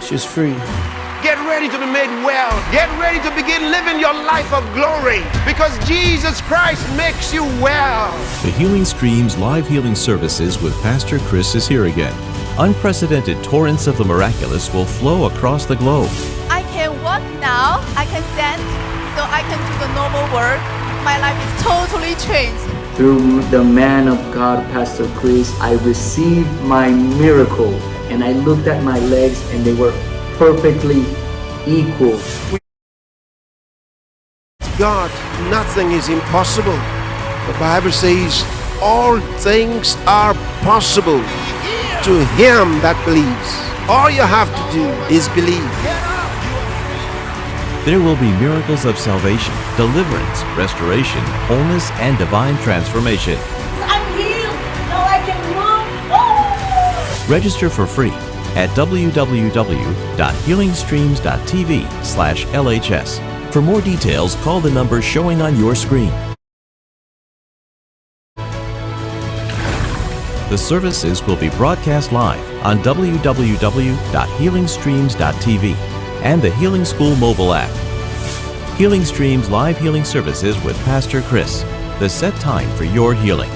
sets you free. Get ready to be made well. Get ready to begin living your life of glory because Jesus Christ makes you well. The Healing Streams live healing services with Pastor Chris is here again. Unprecedented torrents of the miraculous will flow across the globe. I can walk now, I can stand, so I can do the normal work. My life is totally changed. Through the man of God, Pastor Chris, I received my miracle, and I looked at my legs and they were perfectly equal. God, nothing is impossible. The Bible says all things are possible to him that believes. All you have to do is believe. There will be miracles of salvation, deliverance, restoration, wholeness, and divine transformation. I'm healed. Now I can move. Register for free at www.healingstreams.tv/LHS. For more details, call the number showing on your screen. The services will be broadcast live on www.healingstreams.tv and the Healing School mobile app. Healing Streams live healing services with Pastor Chris. The set time for your healing.